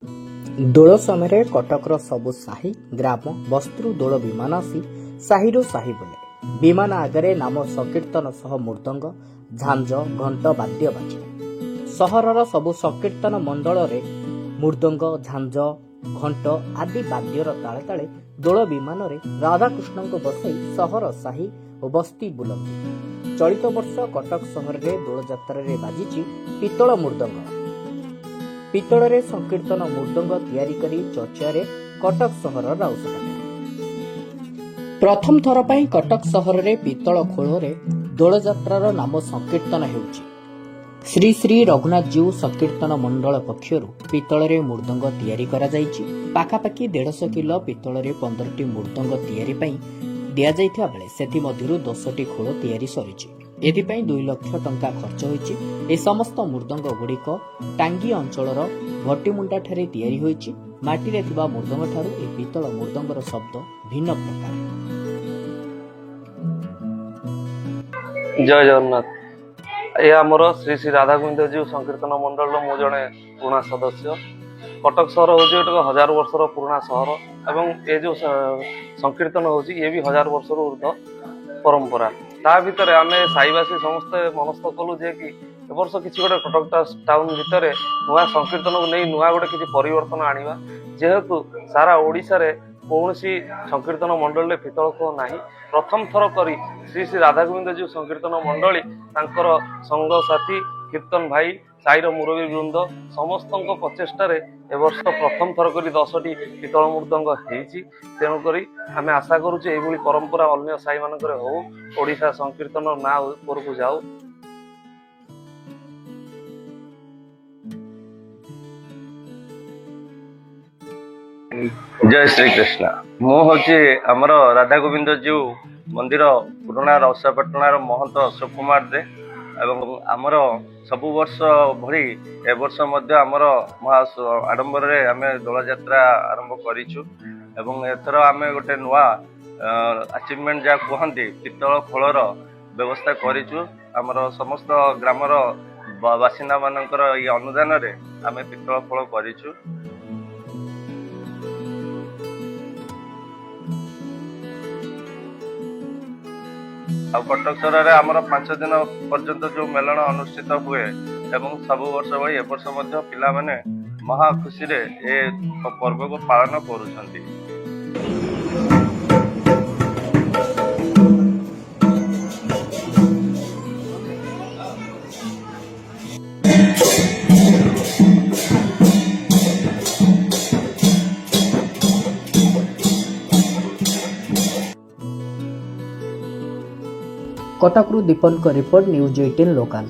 ଦୋଳ ସମୟରେ କଟକର ସବୁ ସାହି ଗ୍ରାମ ବସ୍ତିରୁ ଦୋଳ ବିମାନ ଆସି ସାହିରୁ ସାହି ବୁଲେ। ବିମାନ ଆଗରେ ନାମ ସଂକୀର୍ତ୍ତନ ସହ ମୃଦଙ୍ଗ ଝାଞ୍ଜ ଘଣ୍ଟ ବାଦ୍ୟ ବାଜେ। ସହରର ସବୁ ସଂକୀର୍ତ୍ତନ ମଣ୍ଡଳରେ ମୃଦଙ୍ଗ ଝାଞ୍ଜ ଘଣ୍ଟ ଆଦି ବାଦ୍ୟର ତାଳେ ତାଳେ ଦୋଳ ବିମାନରେ ରାଧାକୃଷ୍ଣଙ୍କୁ ବସାଇ ସହର ସାହି ଓ ବସ୍ତି ବୁଲନ୍ତି। ଚଳିତ ବର୍ଷ କଟକ ସହରରେ ଦୋଳଯାତ୍ରାରେ ବାଜିଛି ପିତ୍ତଳ ମୃଦଙ୍ଗ। ପିତ୍ତଳରେ ସଂକୀର୍ତ୍ତନ ମୃଦଙ୍ଗ ତିଆରି କରି ଚର୍ଚ୍ଚାରେ କଟକ ସହର ରାଉରକେଲା। ପ୍ରଥମ ଥର ପାଇଁ କଟକ ସହରରେ ପିତ୍ତଳ ଖୋଳରେ ଦୋଳଯାତ୍ରାର ନାମ ସଂକୀର୍ତ୍ତନ ହେଉଛି। ଶ୍ରୀ ଶ୍ରୀ ରଘୁନାଥଜୀଉ ସଂକୀର୍ତ୍ତନ ମଣ୍ଡଳ ପକ୍ଷରୁ ପିତ୍ତଳରେ ମୃଦଙ୍ଗ ତିଆରି କରାଯାଇଛି। ପାଖାପାଖି 150 କିଲୋ ପିତ୍ତଳରେ 15ଟି ମୃଦଙ୍ଗ ତିଆରି ପାଇଁ ଦିଆଯାଇଥିବା ବେଳେ ସେଥିମଧ୍ୟରୁ 10ଟି ଖୋଳ ତିଆରି ସରିଛି। ଏଥିପାଇଁ 2 ଲକ୍ଷ ଟଙ୍କା ଖର୍ଚ୍ଚ ହୋଇଛି। ଏ ସମସ୍ତ ମୃଦଙ୍ଗ ଗୁଡ଼ିକ ଟାଙ୍ଗୀ ଅଞ୍ଚଳର ଭଟିମୁଣ୍ଡାଠାରେ ତିଆରି ହୋଇଛି। ମାଟିରେ ଥିବା ମୃଦଙ୍ଗ ଠାରୁ ଏ ପିତ୍ତଳ ମୃଦଙ୍ଗର ଶବ୍ଦ ଭିନ୍ନ ପ୍ରକାର। ଜୟ ଜଗନ୍ନାଥ। ଏ ଆମର ଶ୍ରୀ ଶ୍ରୀ ରାଧାଗୋବିନ୍ଦଜୀଉ ସଂକୀର୍ତ୍ତନ ମଣ୍ଡଳର ମୁଁ ଜଣେ ପୁରୁଣା ସଦସ୍ୟ। କଟକ ସହର ହେଉଛି ଗୋଟେ 1000 ବର୍ଷର ପୁରୁଣା ସହର ଏବଂ ଏ ଯେଉଁ ସଂକୀର୍ତ୍ତନ ହେଉଛି ଇଏ ବି 1000 ବର୍ଷରୁ ଉର୍ଦ୍ଧ୍ୱ ପରମ୍ପରା। ତା ଭିତରେ ଆମେ ସାହିବାସୀ ସମସ୍ତେ ମନସ୍ଥ କଲୁ ଯେ କି ଏ ବର୍ଷ କିଛି ଗୋଟେ କଟକ ଟାଉନ ଭିତରେ ନୂଆ ସଂକୀର୍ତ୍ତନକୁ ନେଇ ନୂଆ ଗୋଟେ କିଛି ପରିବର୍ତ୍ତନ ଆଣିବା। ଯେହେତୁ ସାରା ଓଡ଼ିଶାରେ କୌଣସି ସଂକୀର୍ତ୍ତନ ମଣ୍ଡଳୀରେ ପିତ୍ତଳ ଖୋଳ ନାହିଁ। ପ୍ରଥମ ଥର କରି ଶ୍ରୀ ଶ୍ରୀ ରାଧାଗୋବିନ୍ଦଜୀଉ ସଂକୀର୍ତ୍ତନ ମଣ୍ଡଳୀ ତାଙ୍କର ସାଙ୍ଗସାଥୀ କୀର୍ତ୍ତନ ଭାଇ ସାହିର ମୁରବୀ ବୃନ୍ଦ ସମସ୍ତଙ୍କ ପ୍ରଚେଷ୍ଟାରେ ଏ ବର୍ଷ ପ୍ରଥମ ଥର କରି 10ଟି ପିତ୍ତଳ ମୃଦଙ୍ଗ ହେଇଛି। ତେଣୁକରି ଆମେ ଆଶା କରୁଛୁ ଏଇଭଳି ପରମ୍ପରା ଅନ୍ୟ ସାହିମାନଙ୍କରେ ହଉ, ଓଡ଼ିଶା ସଂକୀର୍ତ୍ତନ ନାଁ ଉପରକୁ ଯାଉ। ଜୟ ଶ୍ରୀକୃଷ୍ଣ। ମୁଁ ହେଉଛି ଆମର ରାଧାଗୋବିନ୍ଦଜୀଉ ମନ୍ଦିର ପୁରୁଣା ରସାପାଟଣାର ମହନ୍ତ ଅଶୋକ କୁମାର ଦେ ଏବଂ ଆମର ସବୁ ବର୍ଷ ଭଳି ଏ ବର୍ଷ ମଧ୍ୟ ଆମର ମହା ଆଡ଼ମ୍ବରରେ ଆମେ ଦୋଳଯାତ୍ରା ଆରମ୍ଭ କରିଛୁ ଏବଂ ଏଥର ଆମେ ଗୋଟେ ନୂଆ ଆଚିଭମେଣ୍ଟ ଯାହା କୁହନ୍ତି ପିତ୍ତଳ ଖୋଳର ବ୍ୟବସ୍ଥା କରିଛୁ। ଆମର ସମସ୍ତ ଗ୍ରାମର ବାସିନ୍ଦାମାନଙ୍କର ଏଇ ଅନୁଦାନରେ ଆମେ ପିତ୍ତଳ ଖୋଳ କରିଛୁ। ଆଉ କଟକ ସହରରେ ଆମର 5 ଦିନ ପର୍ଯ୍ୟନ୍ତ ଯୋଉ ମେଳଣ ଅନୁଷ୍ଠିତ ହୁଏ ଏବଂ ସବୁ ବର୍ଷ ଭଳି ଏ ବର୍ଷ ମଧ୍ୟ ପିଲାମାନେ ମହା ଖୁସିରେ ଏ ପର୍ବକୁ ପାଳନ କରୁଛନ୍ତି। କଟକରୁ ଦୀପନଙ୍କ ରିପୋର୍ଟ, ନ୍ୟୁଜ୍ 18 ଲୋକାଲ।